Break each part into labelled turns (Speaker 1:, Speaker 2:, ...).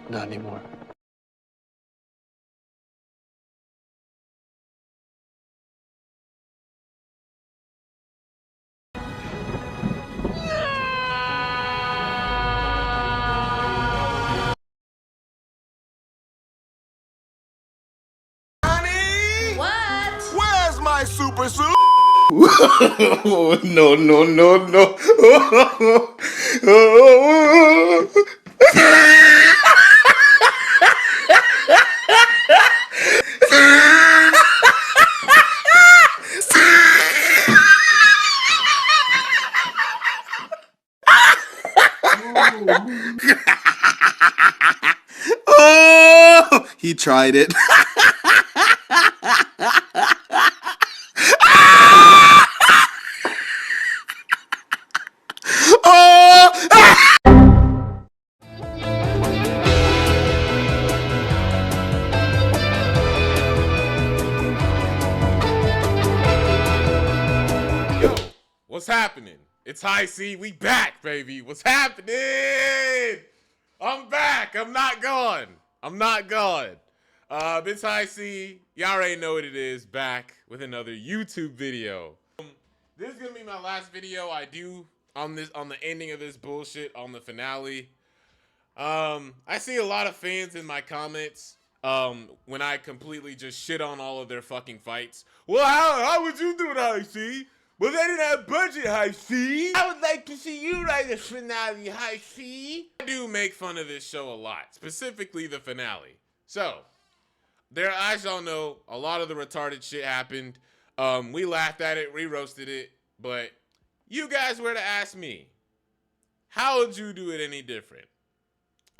Speaker 1: Not anymore.
Speaker 2: My super suit.
Speaker 3: No, no, no, no. Oh, he tried it.
Speaker 4: What's happening? It's High C. We back, baby. What's happening? I'm back. I'm not gone. I'm not gone. It's High C. Y'all already know what it is. Back with another YouTube video. This is gonna be my last video I do on the ending of this bullshit on the finale. I see a lot of fans in my comments when I completely just shit on all of their fucking fights. Well, how would you do it, High C? Well, they didn't have budget, High C. I would like to see you write a finale, High C. I do make fun of this show a lot, specifically the finale. So, as y'all know, a lot of the retarded shit happened. We laughed at it, re-roasted it, but you guys were to ask me, how would you do it any different?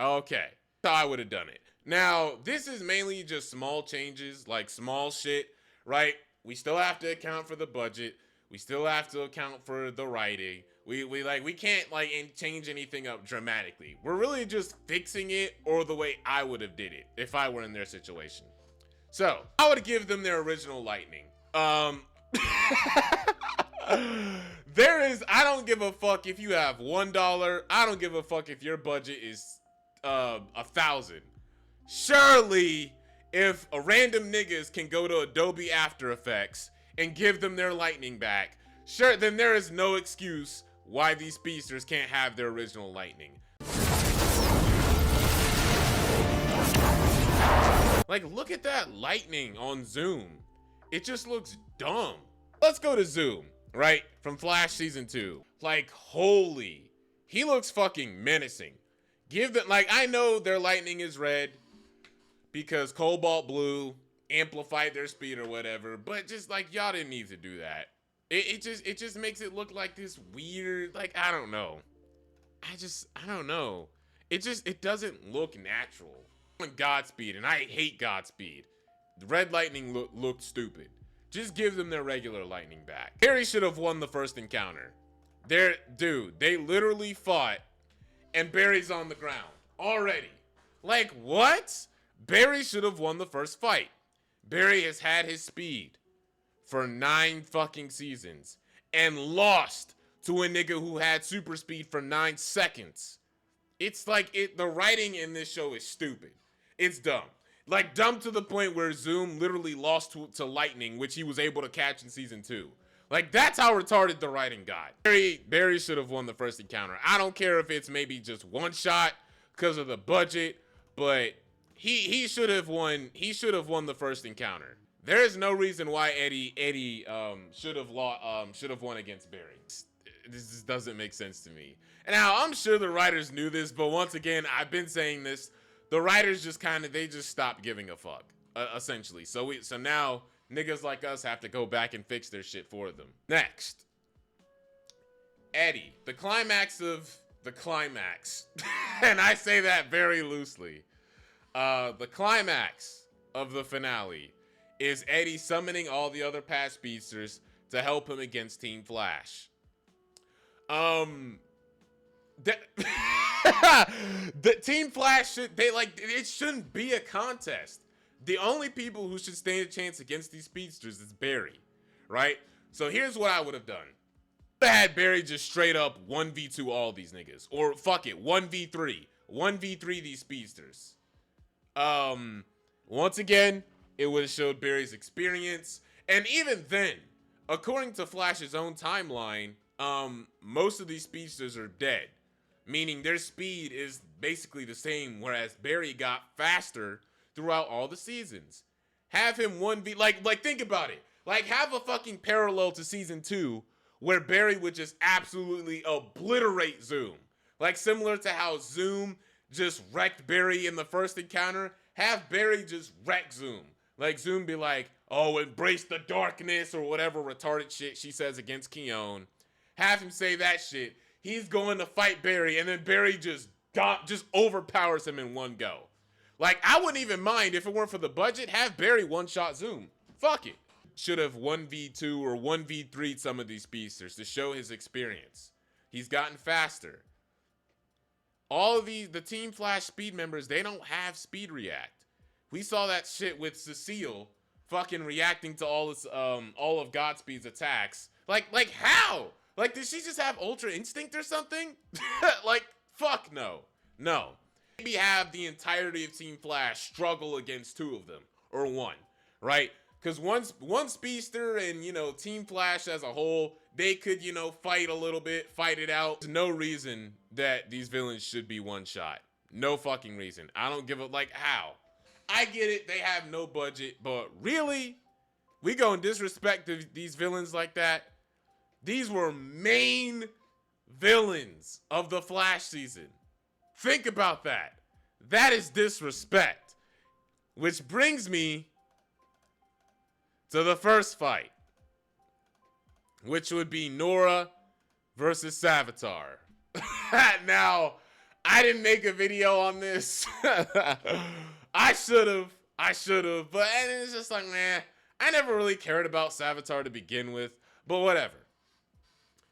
Speaker 4: Okay, so I would have done it. Now, this is mainly just small changes, like small shit, right? We still have to account for the budget. We still have to account for the writing. We can't change anything up dramatically. We're really just fixing it or the way I would have did it if I were in their situation. So I would give them their original lightning. I don't give a fuck if you have $1. I don't give a fuck if your budget is 1,000. Surely, if a random niggas can go to Adobe After Effects and give them their lightning back, sure, then there is no excuse why these speedsters can't have their original lightning. Like, look at that lightning on Zoom. It just looks dumb. Let's go to Zoom, right? From Flash Season 2. Like, holy. He looks fucking menacing. Give them, I know their lightning is red because Cobalt Blue amplified their speed or whatever, but just y'all didn't need to do that. It just makes it look like this weird, I don't know. I don't know. It doesn't look natural. Godspeed, and I hate Godspeed. The red lightning looked stupid. Just give them their regular lightning back. Barry should have won the first encounter. Dude, they literally fought and Barry's on the ground already. Like, what? Barry should have won the first fight. Barry has had his speed for 9 fucking seasons and lost to a nigga who had super speed for 9 seconds. It's the writing in this show is stupid. It's dumb. Dumb to the point where Zoom literally lost to Lightning, which he was able to catch in season 2. That's how retarded the writing got. Barry should have won the first encounter. I don't care if it's maybe just one shot because of the budget, but he should have won. He should have won the first encounter. There is no reason why Eddie should have won against Barry. This just doesn't make sense to me. And now I'm sure the writers knew this, but once again, I've been saying this. The writers just they just stopped giving a fuck, essentially. So now niggas like us have to go back and fix their shit for them. Next, Eddie, the climax of the climax, and I say that very loosely. The climax of the finale is Eddie summoning all the other past speedsters to help him against Team Flash. The Team Flash it shouldn't be a contest. The only people who should stand a chance against these speedsters is Barry, right? So here's what I would have done. I had Barry just straight up 1v2 all these niggas, or fuck it, 1v3. 1v3 these speedsters. Once again, it would have showed Barry's experience. And even then, according to Flash's own timeline, most of these speedsters are dead. Meaning their speed is basically the same, whereas Barry got faster throughout all the seasons. Have him 1v, like think about it. Like, have a fucking parallel to season 2 where Barry would just absolutely obliterate Zoom. Like, similar to how Zoom just wrecked Barry in the first encounter, have Barry just wreck Zoom. Like, Zoom be like, oh, embrace the darkness, or whatever retarded shit she says against Kion. Have him say that shit. He's going to fight Barry, and then Barry just overpowers him in one go. Like, I wouldn't even mind if it weren't for the budget. Have Barry one-shot Zoom. Fuck it. Should have 1v2 or 1v3'd some of these speedsters to show his experience. He's gotten faster. All of the Team Flash speed members, they don't have speed react. We saw that shit with Cecile fucking reacting to all of Godspeed's attacks. Like how? Like, did she just have Ultra Instinct or something? Like, fuck no. No. Maybe have the entirety of Team Flash struggle against two of them. Or one. Right? Because one speedster and, Team Flash as a whole, they could, fight a little bit, fight it out. There's no reason that these villains should be one shot. No fucking reason. I don't give a, how? I get it, they have no budget, but really? We gonna disrespect these villains like that? These were main villains of the Flash season. Think about that. That is disrespect. Which brings me to the first fight, which would be Nora versus Savitar. Now, I didn't make a video on this. I should have, but it's just like, man, I never really cared about Savitar to begin with, but whatever.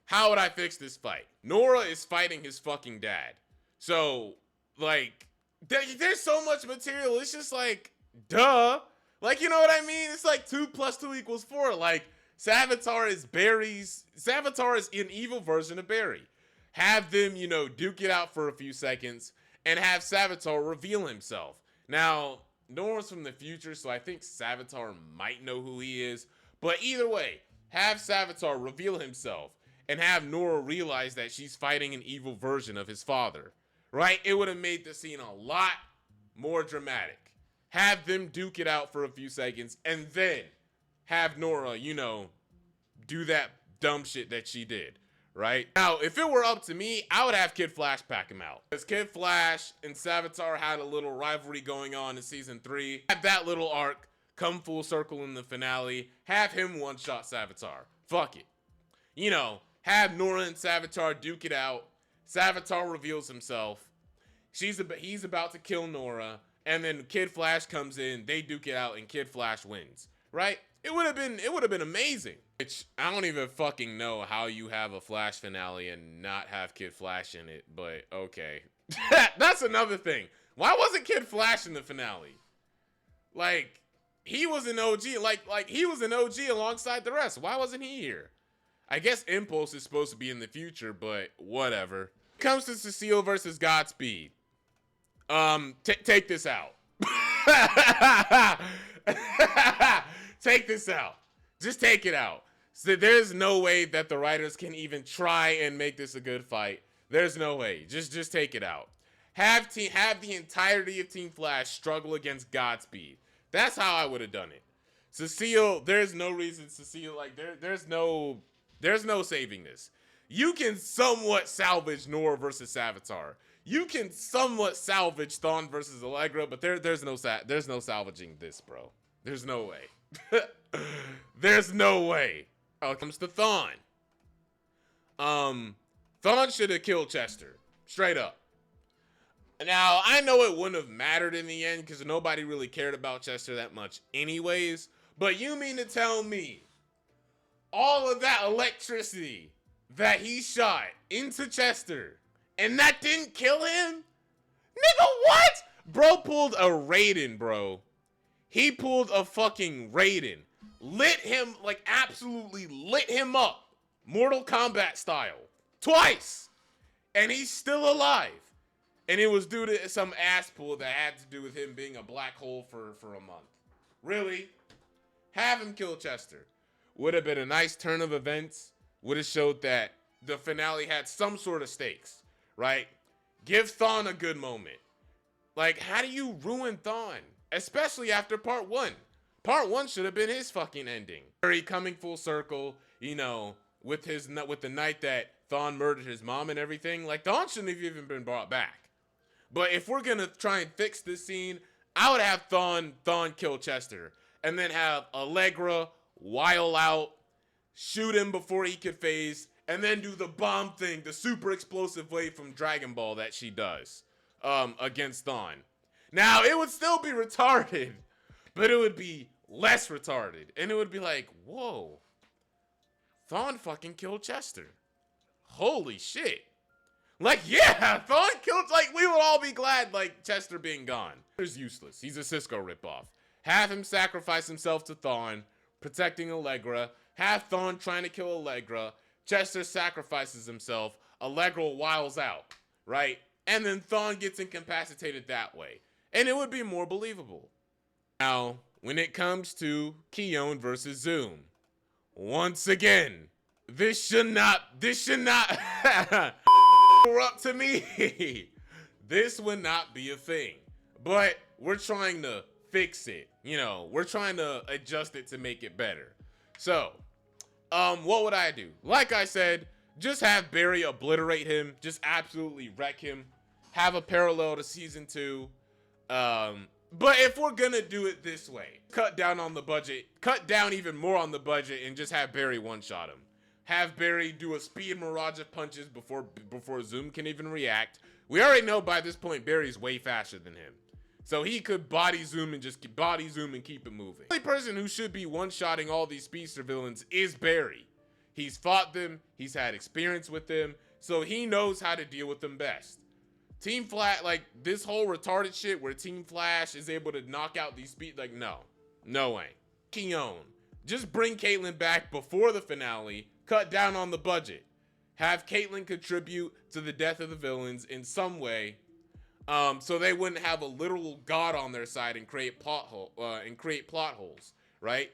Speaker 4: How would I fix this fight? Nora is fighting his fucking dad. So, like, there's so much material, it's just like, duh. Like, you know what I mean? It's like 2 + 2 = 4. Like, Savitar is an evil version of Barry. Have them, duke it out for a few seconds and have Savitar reveal himself. Now, Nora's from the future, so I think Savitar might know who he is. But either way, have Savitar reveal himself and have Nora realize that she's fighting an evil version of his father. Right? It would have made the scene a lot more dramatic. Have them duke it out for a few seconds and then have Nora, do that dumb shit that she did. Right? Now, if it were up to me, I would have Kid Flash pack him out. Because Kid Flash and Savitar had a little rivalry going on in season 3. Have that little arc come full circle in the finale. Have him one-shot Savitar. Fuck it. Have Nora and Savitar duke it out. Savitar reveals himself. He's about to kill Nora. And then Kid Flash comes in. They duke it out and Kid Flash wins. Right? It would have been amazing. Which, I don't even fucking know how you have a Flash finale and not have Kid Flash in it, but okay. That's another thing. Why wasn't Kid Flash in the finale? Like, he was an OG, like he was an OG alongside the rest. Why wasn't he here? I guess Impulse is supposed to be in the future, but whatever. Comes to Cecile versus Godspeed. Take this out. Take this out. Just take it out. So there's no way that the writers can even try and make this a good fight. There's no way. Just take it out. Have the entirety of Team Flash struggle against Godspeed. That's how I would have done it. Cecile, there's no reason Cecile, like, there's no saving this. You can somewhat salvage Nora versus Savitar. You can somewhat salvage Thawne versus Allegra, but there's no salvaging this, bro. There's no way. There's no way. It comes to Thawne. Thawne should have killed Chester. Straight up. Now, I know it wouldn't have mattered in the end because nobody really cared about Chester that much anyways. But you mean to tell me all of that electricity that he shot into Chester and that didn't kill him? Nigga, what? Bro pulled a Raiden, bro. He pulled a fucking Raiden. Lit him, like absolutely lit him up. Mortal Kombat style. Twice. And he's still alive. And it was due to some ass pull that had to do with him being a black hole for a month. Really? Have him kill Chester. Would have been a nice turn of events. Would have showed that the finale had some sort of stakes, right? Give Thawne a good moment. Like, how do you ruin Thawne? Especially after part one. Part one should have been his fucking ending. Coming full circle, you know, with the night that Thawne murdered his mom and everything. Like, Thawne shouldn't have even been brought back. But if we're gonna try and fix this scene, I would have Thawne kill Chester. And then have Allegra wile out, shoot him before he could phase, and then do the bomb thing, the super explosive wave from Dragon Ball that she does against Thawne. Now, it would still be retarded, but it would be less retarded. And it would be like, whoa, Thawne fucking killed Chester. Holy shit. Like, yeah, Thawne killed, like, we would all be glad, like, Chester being gone. Chester's useless. He's a Cisco ripoff. Have him sacrifice himself to Thawne, protecting Allegra. Have Thawne trying to kill Allegra. Chester sacrifices himself. Allegra wiles out, right? And then Thawne gets incapacitated that way. And it would be more believable. Now, when it comes to Kion versus Zoom, once again, this should not up to me. This would not be a thing. But we're trying to fix it. You know, we're trying to adjust it to make it better. So, what would I do? Like I said, just have Barry obliterate him. Just absolutely wreck him. Have a parallel to season 2. But if we're gonna do it this way, cut down on the budget, cut down even more on the budget, and just have Barry one-shot him. Have Barry do a speed barrage of punches before Zoom can even react. We already know by this point Barry's way faster than him. So he could body zoom and just body zoom and keep it moving. The only person who should be one-shotting all these speedster villains is Barry. He's fought them, he's had experience with them, so he knows how to deal with them best. Team Flash, like this whole retarded shit where Team Flash is able to knock out these speed, like no way. Kion, just bring Caitlyn back before the finale, cut down on the budget. Have Caitlyn contribute to the death of the villains in some way, so they wouldn't have a literal god on their side and create plot holes, right?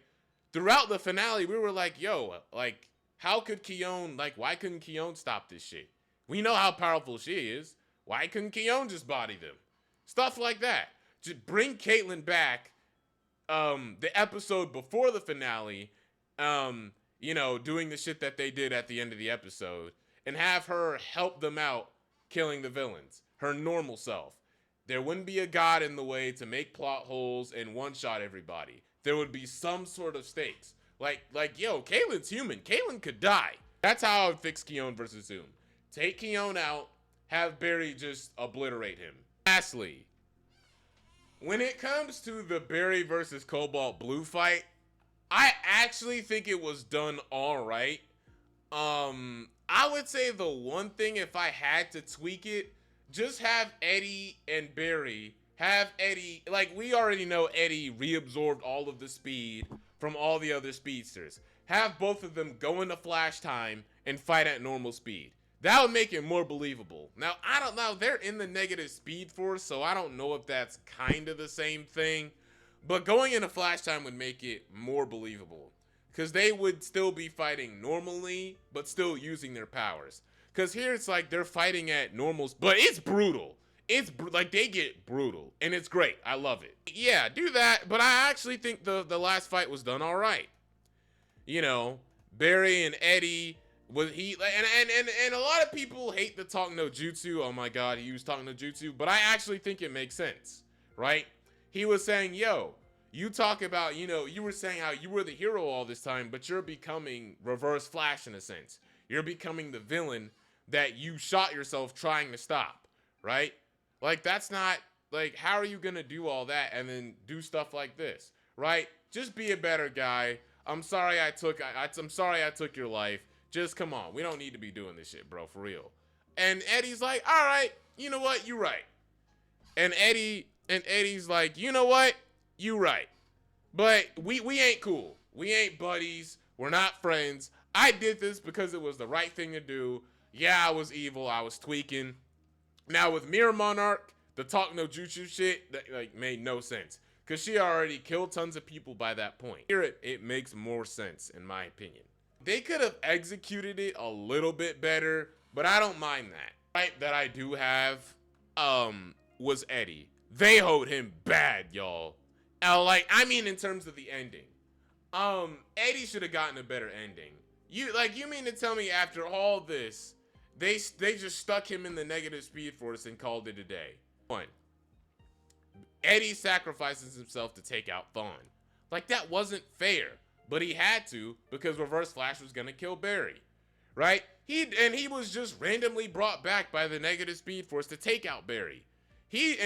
Speaker 4: Throughout the finale, we were like, yo, like, how could Kion, like, why couldn't Kion stop this shit? We know how powerful she is. Why couldn't Kion just body them? Stuff like that. Just bring Caitlyn back, the episode before the finale, you know, doing the shit that they did at the end of the episode, and have her help them out killing the villains. Her normal self. There wouldn't be a god in the way to make plot holes and one-shot everybody. There would be some sort of stakes. Like, yo, Caitlyn's human. Caitlyn could die. That's how I would fix Kion versus Zoom. Take Kion out, have Barry just obliterate him. Lastly, when it comes to the Barry versus Cobalt Blue fight, I actually think it was done all right. I would say the one thing, if I had to tweak it, just have Eddie and Barry. Have Eddie, like, we already know Eddie reabsorbed all of the speed from all the other speedsters. Have both of them go into flash time and fight at normal speed. That would make it more believable. Now, I don't know, they're in the negative speed force, so I don't know if that's kind of the same thing. But going into flash time would make it more believable. Because they would still be fighting normally, but still using their powers. Because here it's like they're fighting at normals, but it's brutal. It's like they get brutal, and it's great. I love it. Yeah, do that, but I actually think the last fight was done all right. You know, Barry and Eddie, and a lot of people hate the talk no jutsu. Oh my god, he used talk no jutsu, but I actually think it makes sense, right? He was saying, yo, you talk about, you know, you were saying how you were the hero all this time, but you're becoming Reverse Flash in a sense. You're becoming the villain that you shot yourself trying to stop, right? Like, that's not, like, how are you gonna do all that and then do stuff like this, right? Just be a better guy. I'm sorry I took your life. Just come on. We don't need to be doing this shit, bro, for real. And Eddie's like, all right, you know what? You right. And Eddie's like, you know what? You right. But we ain't cool. We ain't buddies. We're not friends. I did this because it was the right thing to do. Yeah, I was evil. I was tweaking. Now with Mirror Monarch, the talk no jutsu shit, that like made no sense. Cause she already killed tons of people by that point. Here it makes more sense in my opinion. They could have executed it a little bit better, but I don't mind that. Right that I do have was Eddie. They hoed him bad, y'all. Like, I mean in terms of the ending. Eddie should have gotten a better ending. You mean to tell me after all this, they just stuck him in the negative speed force and called it a day? One, Eddie sacrifices himself to take out Thawne. Like, that wasn't fair, but he had to because Reverse Flash was gonna kill Barry, right? He was just randomly brought back by the negative speed force to take out Barry. You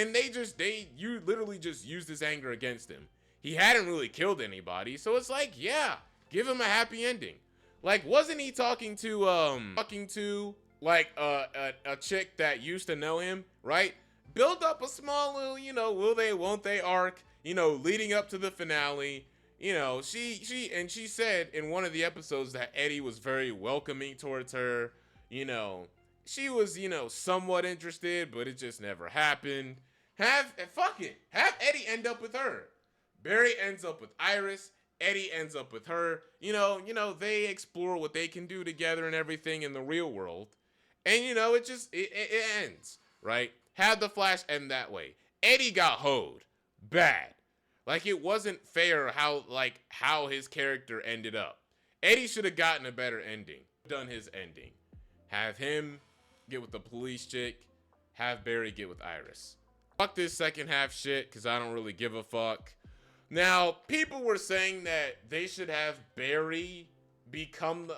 Speaker 4: literally just used his anger against him. He hadn't really killed anybody, so it's like, yeah, give him a happy ending. Like, wasn't he talking to like a chick that used to know him, right? Build up a small little, you know, will they, won't they arc, you know, leading up to the finale. You know, she said in one of the episodes that Eddie was very welcoming towards her. You know, she was, you know, somewhat interested, but it just never happened. Have Eddie end up with her. Barry ends up with Iris. Eddie ends up with her. You know, they explore what they can do together and everything in the real world. And, you know, it ends, right? Have the Flash end that way. Eddie got hoed. Bad. Like, it wasn't fair how his character ended up. Eddie should have gotten a better ending. Done his ending. Have him get with the police chick. Have Barry get with Iris. Fuck this second half shit, because I don't really give a fuck. Now, people were saying that they should have Barry become,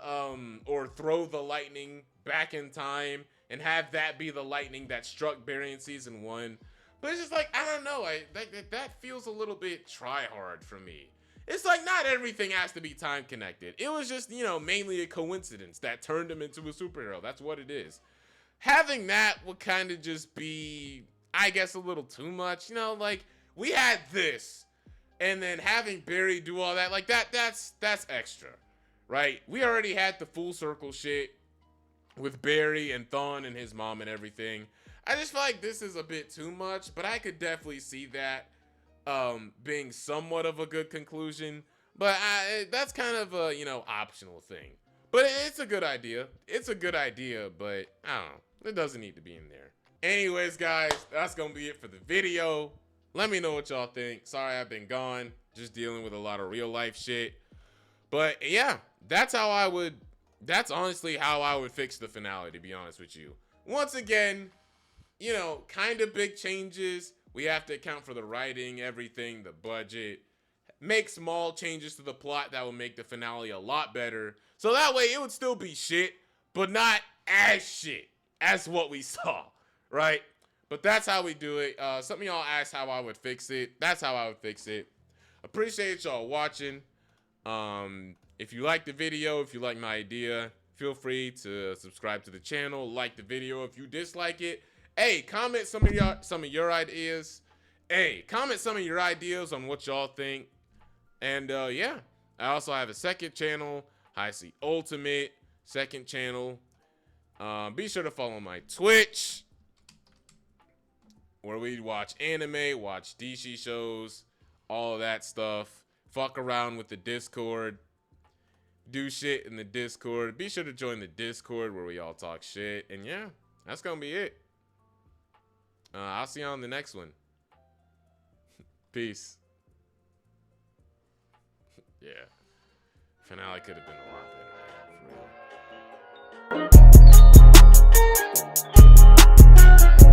Speaker 4: or throw the lightning back in time, and have that be the lightning that struck Barry in season 1. But it's just like, I don't know, that feels a little bit try-hard for me. It's like, not everything has to be time connected. It was just, you know, mainly a coincidence that turned him into a superhero. That's what it is. Having that would kind of just be, I guess, a little too much. You know, like, we had this, and then having Barry do all that, like, that's extra, right? We already had the full circle shit with Barry and Thawne and his mom and everything. I just feel like this is a bit too much, but I could definitely see that being somewhat of a good conclusion. But that's kind of a, you know, optional thing. But it's a good idea. It's a good idea, but I don't know. It doesn't need to be in there. Anyways, guys, that's going to be it for the video. Let me know what y'all think. Sorry I've been gone. Just dealing with a lot of real life shit. But yeah, that's honestly how I would fix the finale, to be honest with you. Once again, you know, kind of big changes. We have to account for the writing, everything, the budget. Make small changes to the plot that will make the finale a lot better. So that way it would still be shit, but not as shit as what we saw, right? But that's how we do it. Some of y'all asked how I would fix it. That's how I would fix it. Appreciate y'all watching. If you like the video, if you like my idea, feel free to subscribe to the channel, like the video. If you dislike it, hey, comment some of your ideas. Hey, comment some of your ideas on what y'all think. And yeah, I also have a second channel, High C Ultimate, second channel. Be sure to follow my Twitch, where we watch anime, watch DC shows, all of that stuff. Fuck around with the Discord. Do shit in the Discord. Be sure to join the Discord where we all talk shit. And yeah, that's gonna be it. I'll see you on the next one. Peace. Yeah. Finale could have been a lot better, for real.